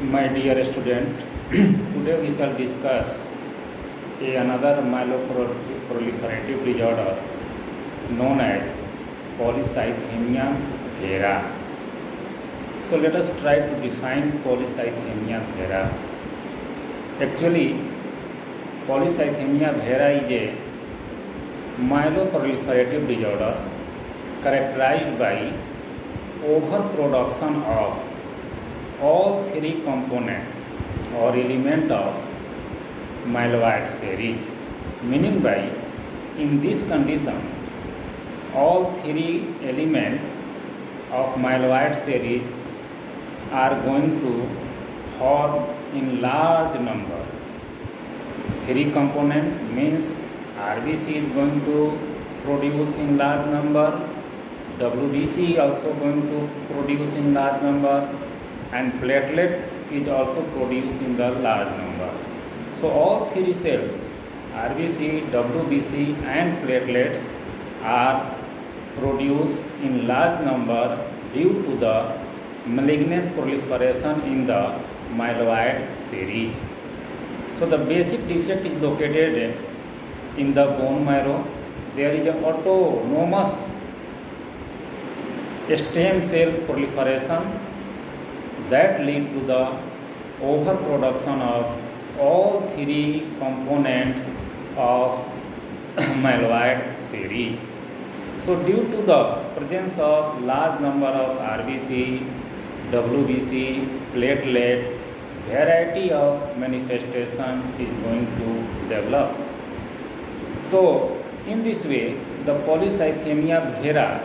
My dear student, today we shall discuss another myeloproliferative disorder known as polycythemia vera. So let us try to define polycythemia vera. Actually, polycythemia vera is a myeloproliferative disorder characterized by overproduction of all three components or element of myeloid series, meaning by in this condition all three elements of myeloid series are going to form in large number. Three component means RBC is going to produce in large number, WBC also going to produce in large number, and platelet is also produced in the large number. So all three cells, RBC, WBC and platelets are produced in large number due to the malignant proliferation in the myeloid series. So the basic defect is located in the bone marrow. There is an autonomous stem cell proliferation that lead to the overproduction of all three components of myeloid series. So due to the presence of large number of RBC, WBC, platelet, variety of manifestation is going to develop. So in this way, the polycythemia vera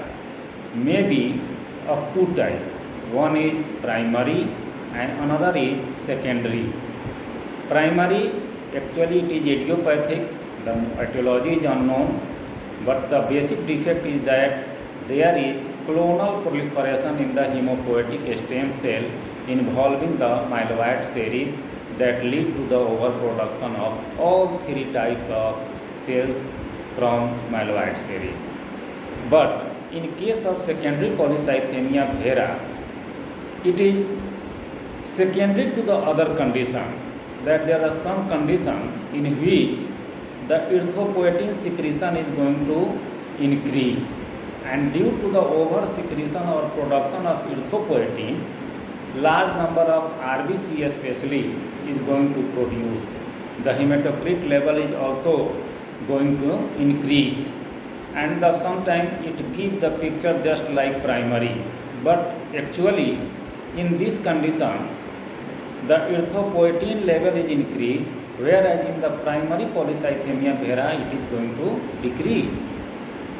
may be of two types. One is primary and another is secondary. Primary, actually it is idiopathic, the etiology is unknown, but the basic defect is that there is clonal proliferation in the hematopoietic stem cell involving the myeloid series that lead to the overproduction of all three types of cells from myeloid series. But in case of secondary polycythemia vera, it is secondary to the other condition, that there are some condition in which the erythropoietin secretion is going to increase, and due to the over secretion or production of erythropoietin, large number of RBC especially is going to produce. The hematocrit level is also going to increase, and sometimes it gives the picture just like primary, but actually in this condition the erythropoietin level is increased, whereas in the primary polycythemia vera it is going to decrease,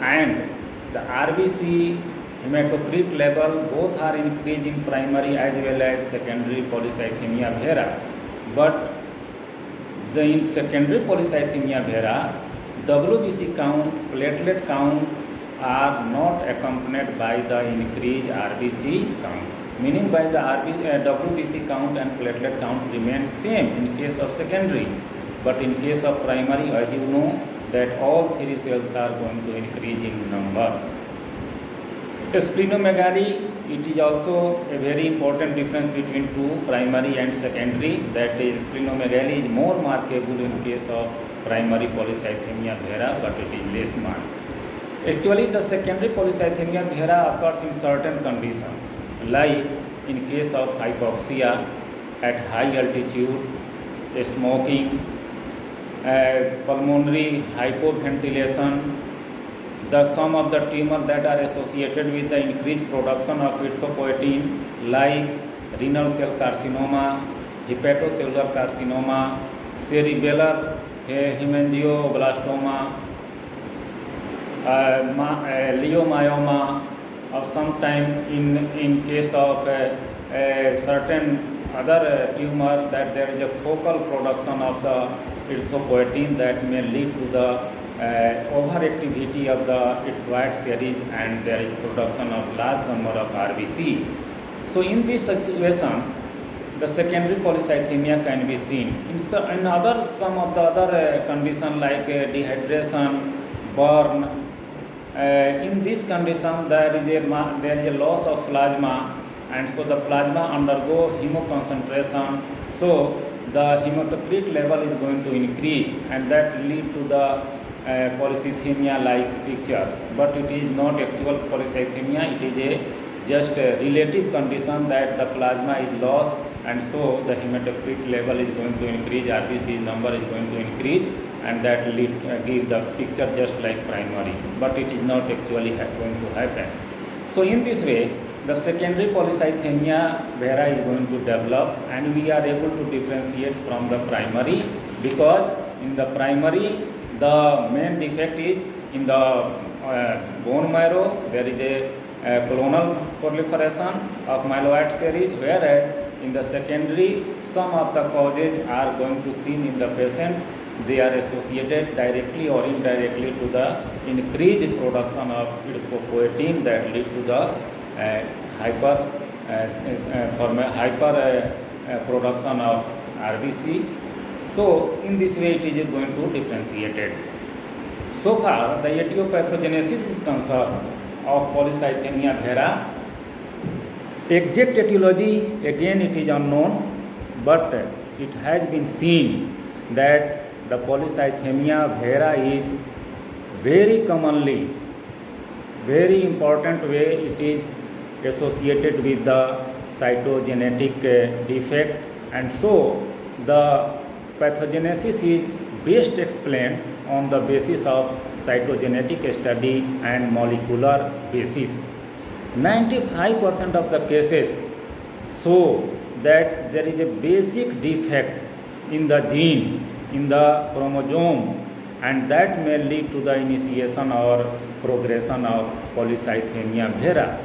and the RBC hematocrit level both are increased in primary as well as secondary polycythemia vera. But in secondary polycythemia vera, WBC count, platelet count are not accompanied by the increased RBC count, meaning by the WBC count and platelet count remain same in case of secondary, but in case of primary, as you know, that all three cells are going to increase in number. Splenomegaly, it is also a very important difference between two, primary and secondary, that is splenomegaly is more markable in case of primary polycythemia vera, but it is less marked. Actually, the secondary polycythemia vera occurs in certain conditions, like in case of hypoxia at high altitude, smoking, pulmonary hypoventilation, some of the tumors that are associated with the increased production of erythropoietin, like renal cell carcinoma, hepatocellular carcinoma, cerebellar hemangioblastoma, leiomyoma, or sometime in case of a certain other tumor that there is a focal production of the erythropoietin that may lead to the overactivity of the erythroid series, and there is production of large number of RBC. So in this situation, the secondary polycythemia can be seen. In some of the other conditions like dehydration, burn, in this condition there is a loss of plasma and so the plasma undergo hemoconcentration, so the hematocrit level is going to increase, and that lead to the polycythemia like picture. But it is not actual polycythemia, it is a just a relative condition that the plasma is lost, and so the hematocrit level is going to increase, RBC number is going to increase, and that give the picture just like primary, but it is not actually going to happen. So in this way, the secondary polycythemia vera is going to develop, and we are able to differentiate from the primary, because in the primary the main defect is in the bone marrow. There is a clonal proliferation of myeloid series, whereas in the secondary some of the causes are going to seen in the patient. They are associated directly or indirectly to the increased production of erythropoietin that lead to the hyper production of RBC. So in this way it is going to differentiate. So far the etiopathogenesis is concerned of polycythemia vera. Exact etiology again it is unknown, but it has been seen that the polycythemia vera is very commonly, very important way it is associated with the cytogenetic defect, and so the pathogenesis is best explained on the basis of cytogenetic study and molecular basis. 95% of the cases show that there is a basic defect in the gene, in the chromosome, and that may lead to the initiation or progression of polycythemia vera.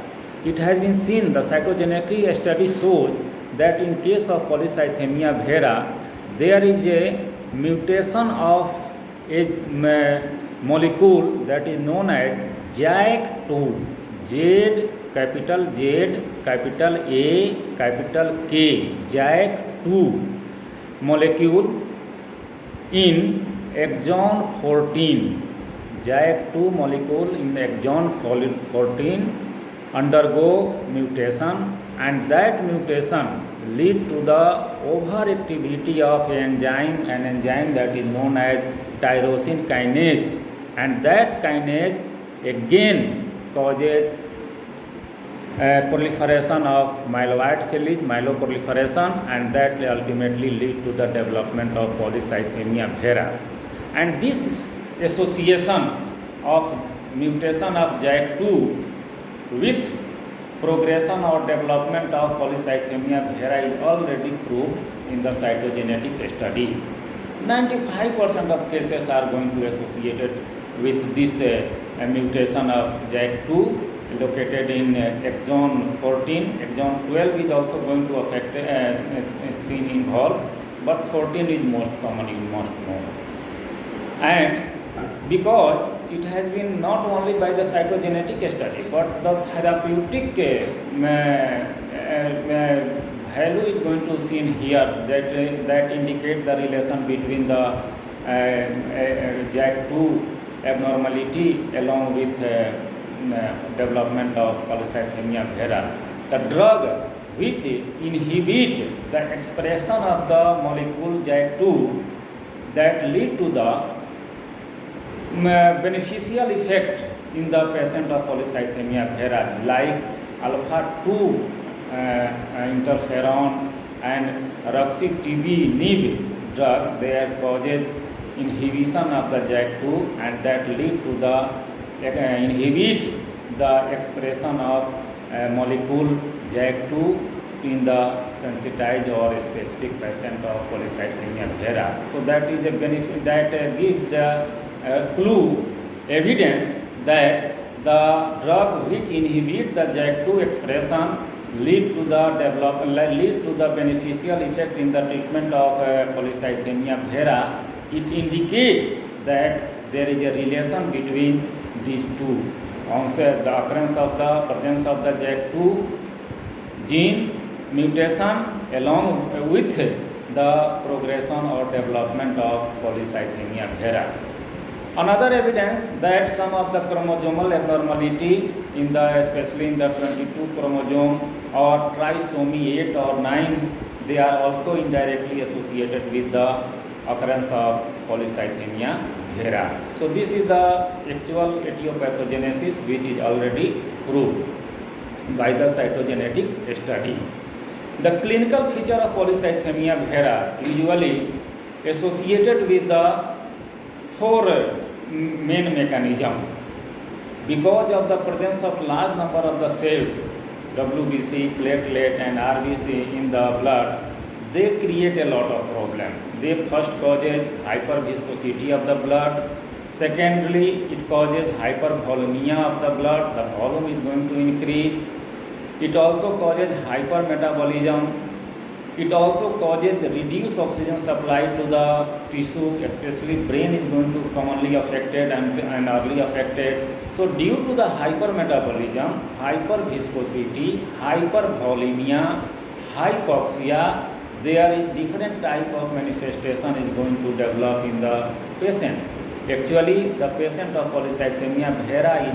It has been seen, the cytogenetic study shows that in case of polycythemia vera, there is a mutation of a molecule that is known as JAK2, Z, capital Z, capital A, capital K, JAK2 molecule in exon 14. JAK2 molecule in exon 14 undergo mutation, and that mutation lead to the overactivity of an enzyme that is known as tyrosine kinase, and that kinase again causes proliferation of myeloid cells, myeloproliferation, and that ultimately lead to the development of polycythemia vera. And this association of mutation of JAK2 with progression or development of polycythemia vera is already proved in the cytogenetic study. 95% of cases are going to associated with this mutation of JAK2 located in exon 14. Exon 12 is also going to affect seen involved, but 14 is most commonly most known. And because it has been not only by the cytogenetic study, but the therapeutic value is going to seen here, that indicate the relation between the JAK2 abnormality along with development of polycythemia vera. The drug which inhibit the expression of the molecule JAK2 that lead to the beneficial effect in the patient of polycythemia vera, like alpha 2 interferon and ruxolitinib drug, they causes inhibition of the JAK2, and that lead to the inhibit the expression of molecule JAK2 in the sensitized or specific patient of polycythemia vera. So that is a benefit that gives the clue, evidence that the drug which inhibit the JAK2 expression lead to the beneficial effect in the treatment of polycythemia vera. It indicates that there is a relation between these two. Also, the occurrence of the presence of the JAK2 gene mutation along with the progression or development of polycythemia vera. Another evidence that some of the chromosomal abnormality in the especially in the 22 chromosome or trisomy 8 or 9, they are also indirectly associated with the occurrence of polycythemia vera. So this is the actual etiopathogenesis which is already proved by the cytogenetic study. The clinical feature of polycythemia vera usually associated with the four main mechanisms. Because of the presence of large number of the cells, WBC, platelet and RBC in the blood, they create a lot of problem. They first causes hyperviscosity of the blood. Secondly, it causes hypervolemia of the blood. The volume is going to increase. It also causes hypermetabolism. It also causes reduced oxygen supply to the tissue, especially brain is going to commonly affected and early affected. So due to the hypermetabolism, hyperviscosity, hypervolemia, hypoxia, there is different type of manifestation is going to develop in the patient. Actually, the patient of polycythemia vera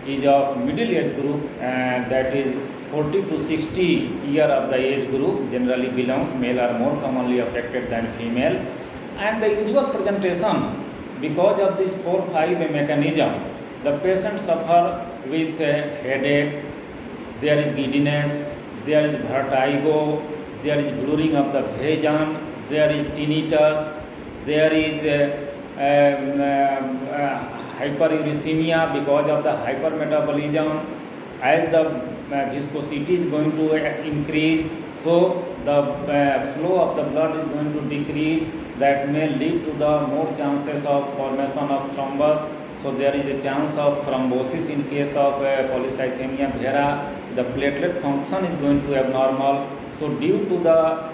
is of middle age group, that is 40 to 60 year of the age group, generally belongs. Male are more commonly affected than female. And the usual presentation, because of this 4-5 mechanism, the patient suffer with headache, there is giddiness, there is vertigo, there is blurring of the vision, there is tinnitus, there is hyperuricemia because of the hypermetabolism. As the viscosity is going to increase, so the flow of the blood is going to decrease. That may lead to the more chances of formation of thrombus. So there is a chance of thrombosis in case of polycythemia vera. The platelet function is going to abnormal. So due to the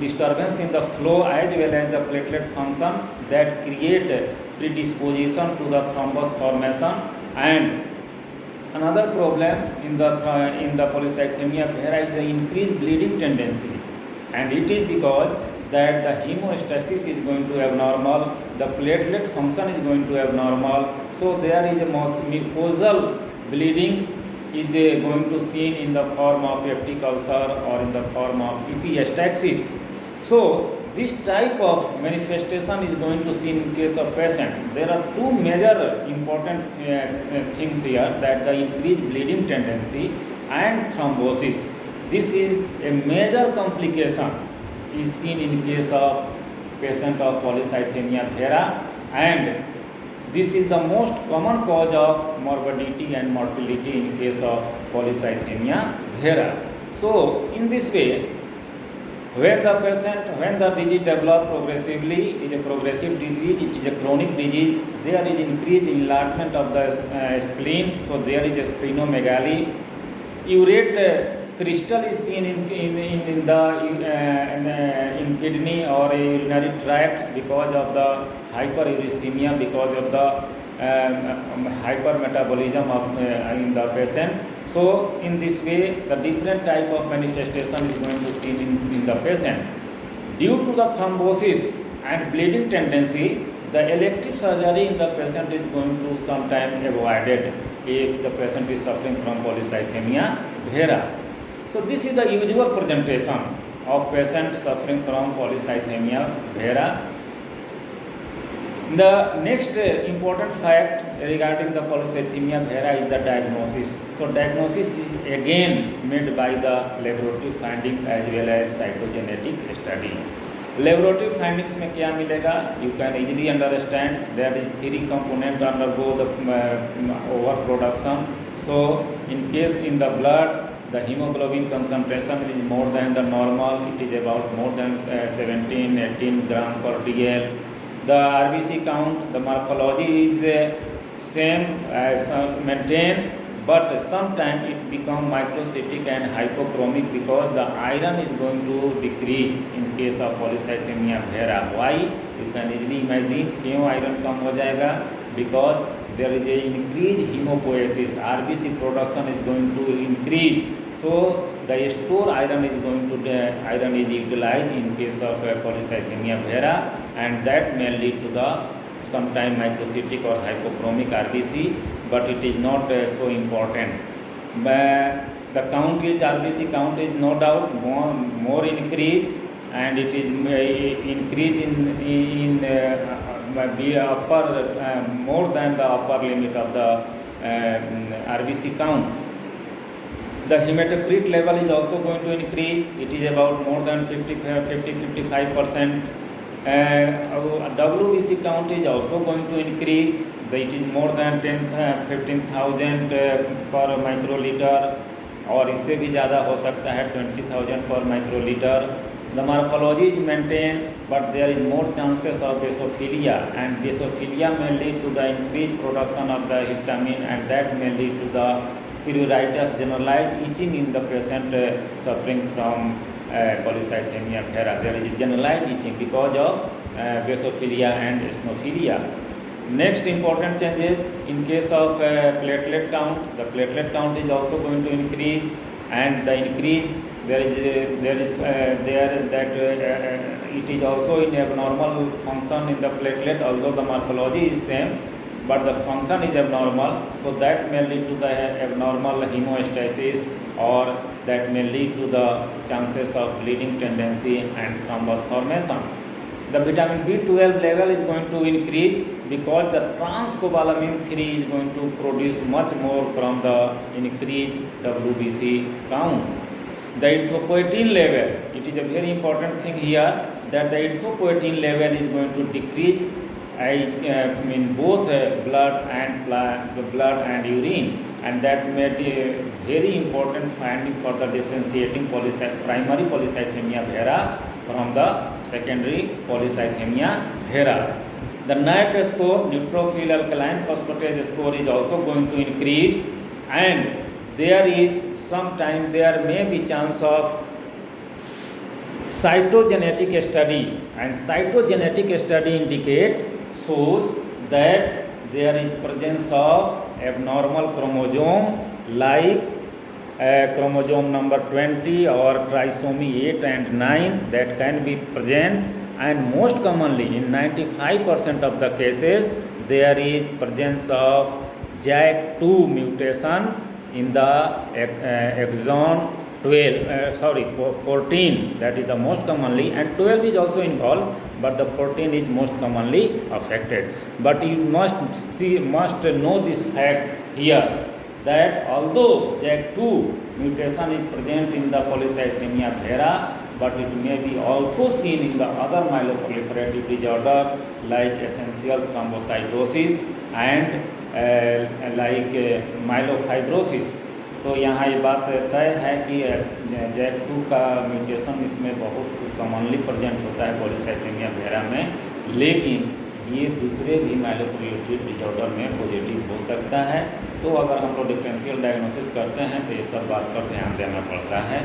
disturbance in the flow as well as the platelet function, that create predisposition to the thrombus formation. And another problem in the polycythemia vera is the increased bleeding tendency, and it is because that the hemostasis is going to abnormal, the platelet function is going to abnormal. So there is a mucosal bleeding is going to seen in the form of peptic ulcer or in the form of epistaxis. So this type of manifestation is going to see in case of patient. There are two major important things here, that the increased bleeding tendency and thrombosis. This is a major complication is seen in case of patient of polycythemia vera, and this is the most common cause of morbidity and mortality in case of polycythemia vera. So in this way, when the disease develops progressively, it is a progressive disease, it is a chronic disease, there is increased enlargement of the spleen, so there is a splenomegaly. Urate crystal is seen in kidney or urinary tract because of the hyperuricemia, because of the hypermetabolism of in the patient. So in this way, the different type of manifestation is going to see in the patient. Due to the thrombosis and bleeding tendency, the elective surgery in the patient is going to sometime avoided if the patient is suffering from polycythemia vera. So this is the usual presentation of patient suffering from polycythemia vera. The next important fact regarding the polycythemia vera is the diagnosis. So diagnosis is again made by the laboratory findings as well as cytogenetic study. Laboratory findings में क्या मिलेगा? You can easily understand there is 3 component undergo the overproduction. So in case in the blood, the hemoglobin concentration is more than the normal. It is about more than 17-18 gram per dl. The RBC count, the morphology is same as maintained, but sometimes it becomes microcytic and hypochromic because the iron is going to decrease in case of polycythemia vera. Why? You can easily imagine क्यों iron कम हो जाएगा? Because there is a increased hemopoiesis. RBC production is going to increase. So the stored iron is utilized in case of polycythemia vera, and that may lead to the sometime microcytic or hypochromic RBC, but it is not so important. But the count is RBC count is no doubt more increase, and it is increase in be upper more than the upper limit of the RBC count. The hematocrit level is also going to increase. It is about more than 50-55%. WBC count is also going to increase. It is more than 15,000 per microliter, और इससे भी ज़्यादा हो सकता है 20,000 per microliter. The morphology is maintained, but there is more chances of basophilia, and basophilia may lead to the increased production of the histamine, and that may lead to the pruritus, generalized itching in the patient suffering from polycythemia vera. There is generalized itching because of basophilia and eosinophilia. Next important changes in case of platelet count. The platelet count is also going to increase, and the increase it is also in abnormal function in the platelet, although the morphology is same, but the function is abnormal, so that may lead to the abnormal hemostasis, or that may lead to the chances of bleeding tendency and thrombus formation. The vitamin B12 level is going to increase because the transcobalamin 3 is going to produce much more from the increased WBC count. The erythropoietin level, it is a very important thing here, that the erythropoietin level is going to decrease in both blood and urine, and that may be a very important finding for the differentiating primary polycythemia vera from the secondary polycythemia vera. The NAP score, neutrophil alkaline phosphatase score, is also going to increase, and there may be chance of cytogenetic study, and cytogenetic study shows that there is presence of abnormal chromosome like chromosome number 20 or trisomy 8 and 9 that can be present, and most commonly in 95% of the cases there is presence of JAK2 mutation in the exon 14, that is the most commonly, and 12 is also involved, but the 14 is most commonly affected. But you must know this fact here, that although JAK2 mutation is present in the polycythemia vera, but it may be also seen in the other myeloproliferative disorder like essential thrombocytosis and like myelofibrosis. तो यहाँ ये बात तय है कि JAK2 का mutation इसमें बहुत कॉमनली प्रेजेंट होता है पॉलीसाइथेमिया वेरा में, लेकिन ये दूसरे भी माइलोप्रोलिफरेटिव डिसऑर्डर में पॉजिटिव हो सकता है। तो अगर हम लोग डिफरेंशियल डायग्नोसिस करते हैं तो ये सब बात पर ध्यान देना पड़ता है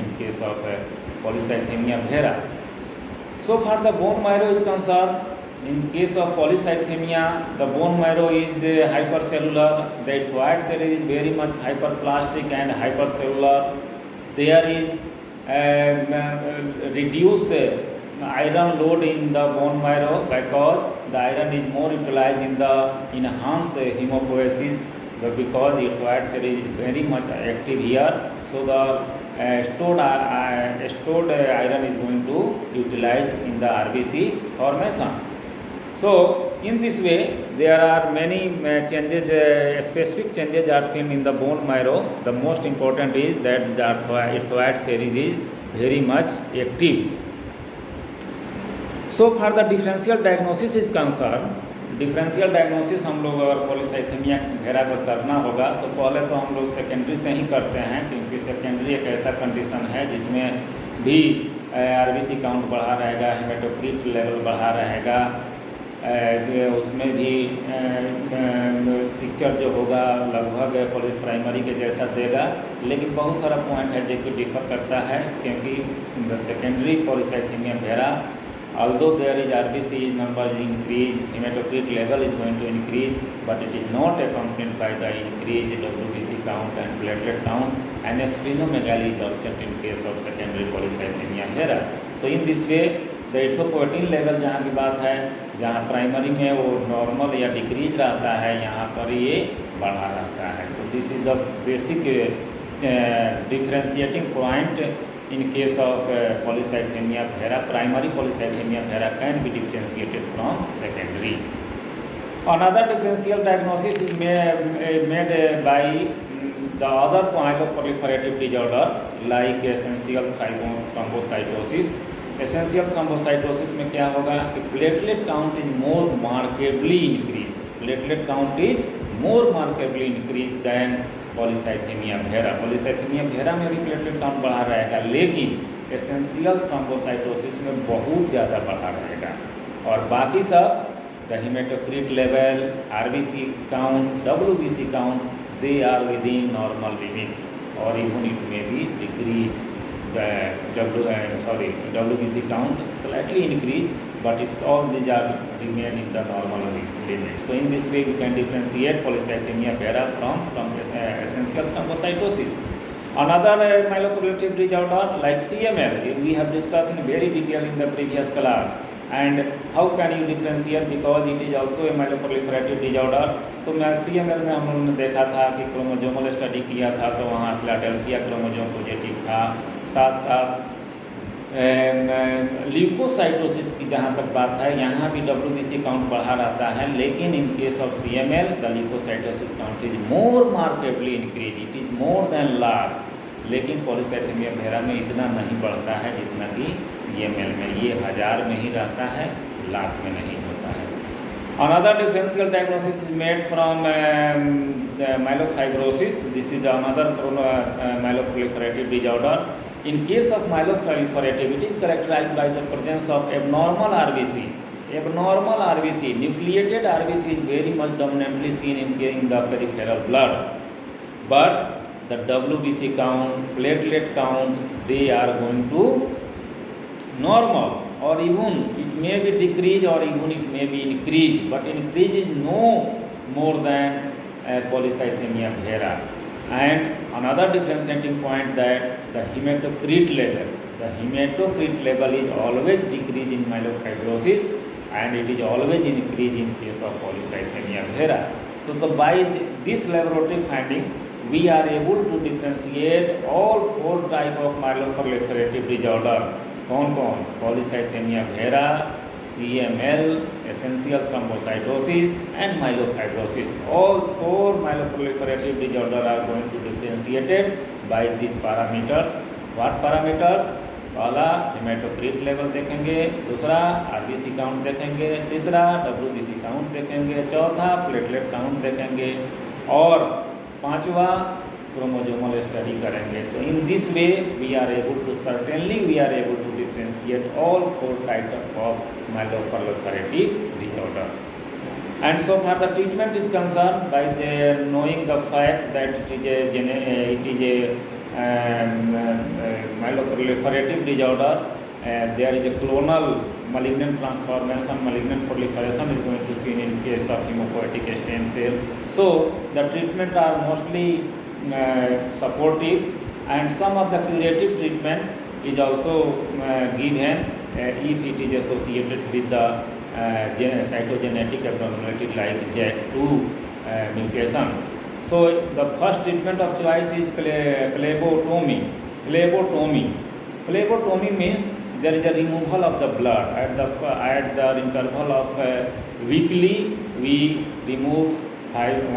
इन case of polycythaemia vera. So far the bone marrow is concerned, in case of polycythemia, the bone marrow is hypercellular, the white cell is very much hyperplastic and hypercellular. There is reduced iron load in the bone marrow because the iron is more utilized in the enhanced hemopoiesis, because its white cell is very much active here. So the stored iron is going to utilize in the RBC formation. So in this way there are many changes, specific changes are seen in the bone marrow. The most important is that the erythroid series is very much active. So far the differential diagnosis is concerned, differential diagnosis हम लोग अगर polycythaemia vera को करना होगा तो पहले तो हम लोग सेकेंडरी से ही करते हैं, क्योंकि सेकेंडरी एक ऐसा कंडीशन है जिसमें भी आरबीसी काउंट बढ़ा रहेगा, हेमेटोक्रिट लेवल बढ़ा रहेगा, उसमें भी पिक्चर जो होगा लगभग प्राइमरी के जैसा देगा, लेकिन बहुत सारा पॉइंट है जो कि डिफर करता है, क्योंकि the secondary polycythaemia vera, although there is RBC number is increased, hematocrit level is going to increase, but it is not accompanied by the increased WBC count and platelet count, and splenomegaly is absent in case of secondary polycythemia vera. So in this way the erythropoietin level जहाँ की बात है, जहाँ primary में वो normal या decrease रहता है, यहाँ पर ये बढ़ा रहता है. तो this is the basic differentiating point in case of polycythemia vera. Primary polycythemia vera can be differentiated from secondary. Another differential diagnosis is made by the other myeloproliferative disorder like essential thrombocytosis. Essential thrombocytosis में क्या होगा कि platelet count is more markedly increased. Platelet count is more markedly increased than polycythemia vera. Polycythemia vera में भी platelet count बढ़ा रहेगा, लेकिन essential thrombocytosis में बहुत ज़्यादा बढ़ा रहेगा. और बाकी सब the hematocrit level, RBC count, WBC count, they are within normal limit, or even it may be decreased. The WBC count slightly increased, but it's all these are remain in the normal limit. So in this way we can differentiate polycythemia vera from essential thrombocytosis. Another myeloproliferative disorder like CML, we have discussed in very detail in the previous class. And how can you differentiate, because it is also a myeloproliferative disorder. तो मैं CML में हम लोगों ने देखा था कि chromosomal study किया था, तो वहाँ फिलाडेल्फिया क्रोमोजोम पॉजिटिव था. साथ साथ ल्यूकोसाइटोसिस की जहाँ तक बात है, यहाँ भी WBC काउंट बढ़ा रहता है, लेकिन in case of CML the leucocytosis count is more markedly increase, it is more than large. लेकिन पॉलीसाइथेमिया वेरा में इतना नहीं बढ़ता है जितना कि CML में. ये 1000 में ही रहता है, लाख में नहीं होता है. Another differential diagnosis is made from myelofibrosis. This is another myeloproliferative disorder. In case of myeloproliferative, it is characterized by the presence of abnormal RBC. Abnormal RBC, nucleated RBC is very much dominantly seen in the peripheral blood. But the WBC count, platelet count, they are going to normal, or even it may be decrease, or even it may be increase, but increase is no more than polycythemia vera. And another differentiating point that the hematocrit level is always decrease in myelofibrosis, and it is always increase in case of polycythemia vera. So by these laboratory findings, we are able to differentiate all 4 type of myeloproliferative disorder. कौन-कौन? Polycythemia vera, CML, essential thrombocytosis and myelofibrosis. All 4 myeloproliferative disorder are going to be differentiated by these parameters. What parameters? पहला haematocrit level देखेंगे, दूसरा RBC count देखेंगे, तीसरा WBC count देखेंगे, चौथा platelet count देखेंगे, और पांचवा क्रोमोजोमल स्टडी करेंगे. तो in this way we are able to differentiate all 4 types of myeloproliferative disorder. And so far the treatment is concerned by knowing the fact that it is a myeloproliferative disorder. There is a clonal malignant transformation, malignant proliferation is going to seen in case of hematopoietic stem cell. So the treatment are mostly supportive, and some of the curative treatment is also given if it is associated with the cytogenetic abnormality like JAK2 mutation. So the first treatment of choice is phlebotomy. Phlebotomy means there is a removal of the blood at the interval of weekly. We remove 1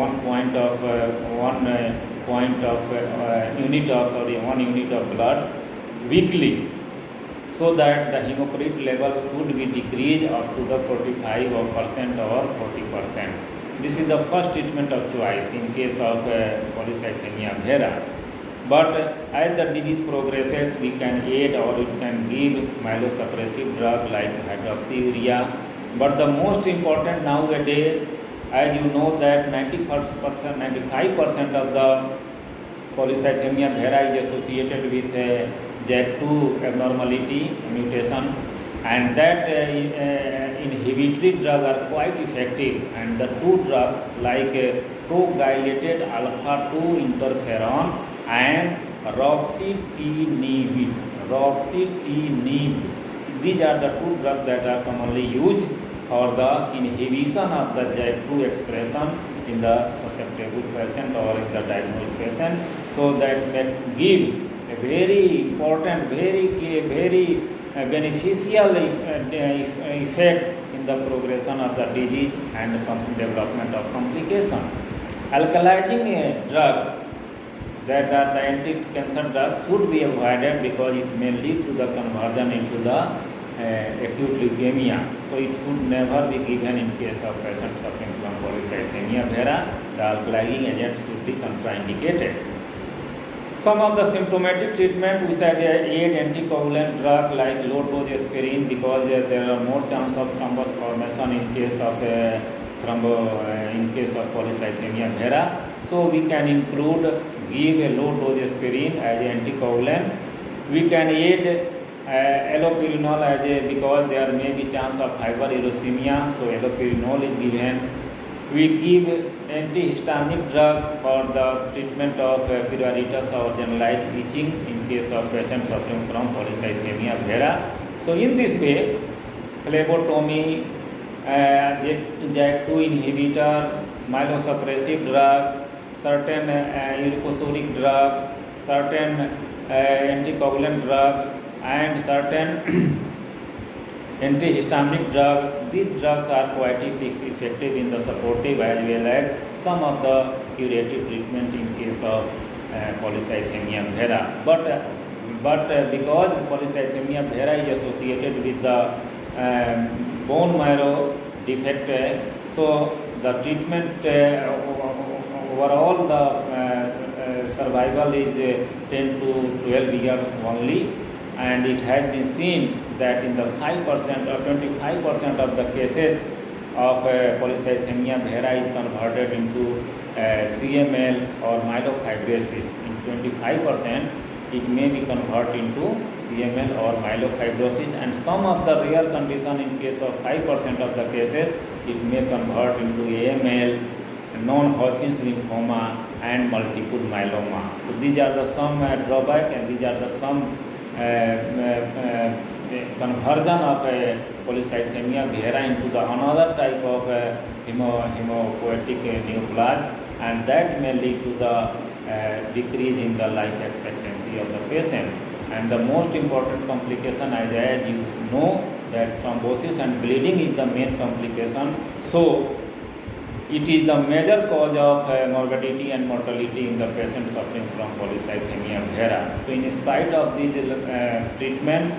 unit of blood weekly, so that the hematocrit level should be decreased up to the 45% or 40%. This is the first treatment of choice in case of polycythemia vera. But as the disease progresses, we can add or we can give myelosuppressive drug like hydroxyurea. But the most important nowadays, as you know that 95% of the polycythemia vera is associated with JAK2 abnormality mutation, and that inhibitory drugs are quite effective, and the 2 drugs like progylated alpha-2 interferon and roxatinib. These are the 2 drugs that are commonly used for the inhibition of the JAK2 expression in the susceptible patient or in the diagnosed patient, so that give a very important, very beneficial effect in the progression of the disease and development of complication. Alkalizing a drug, that the anti-cancer drug, should be avoided because it may lead to the conversion into the acute leukemia. So it should never be given in case of patients suffering from polycythemia vera. The alkalizing agent should be contraindicated. Some of the symptomatic treatment, we said aid anticoagulant drug like low dose aspirin, because there are more chance of thrombus formation in case of polycythemia vera. So we can give a low dose aspirin as an anticoagulant. We can aid allopurinol because there may be chance of hyperuricemia, so allopurinol is given. We give antihistaminic drug for the treatment of pruritus or generalized itching in case of patients suffering from polycythemia vera. So in this way, phlebotomy, JAK2 inhibitor, myelosuppressive drug, certain uricosuric drug, certain anticoagulant drug, and certain antihistaminic drug, these drugs are quite effective in the supportive as well as some of the curative treatment in case of polycythemia vera. But because polycythemia vera is associated with the bone marrow defect, so the treatment overall the survival is 10 to 12 years only, and it has been seen that in the 5% or 25% of the cases of polycythemia vera is converted into CML or myelofibrosis. In 25%, it may be converted into CML or myelofibrosis, and some of the rare condition in case of 5% of the cases, it may convert into AML, non-Hodgkin's lymphoma, and multiple myeloma. So these are the some drawback, and these are the some conversion of polycythemia vera into the another type of hemopoietic neoplasm, and that may lead to the decrease in the life expectancy of the patient. And the most important complication, as you know, that thrombosis and bleeding is the main complication. So it is the major cause of morbidity and mortality in the patient suffering from polycythemia vera. So in spite of this treatment,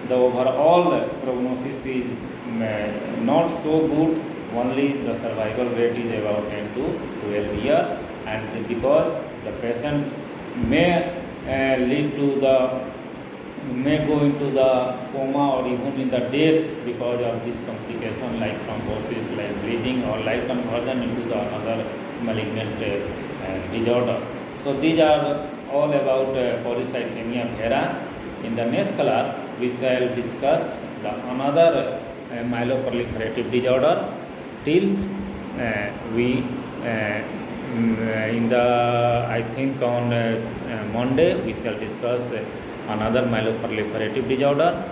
the overall prognosis is not so good. Only the survival rate is about 10 to 12 years, and because the patient may go into the coma or even in the death because of this complication like thrombosis, like bleeding, or like conversion into the another malignant disorder. So these are all about polycythemia vera. In the next class, we shall discuss the another myeloproliferative disorder. Till we in the I think on Monday we shall discuss another myeloproliferative disorder.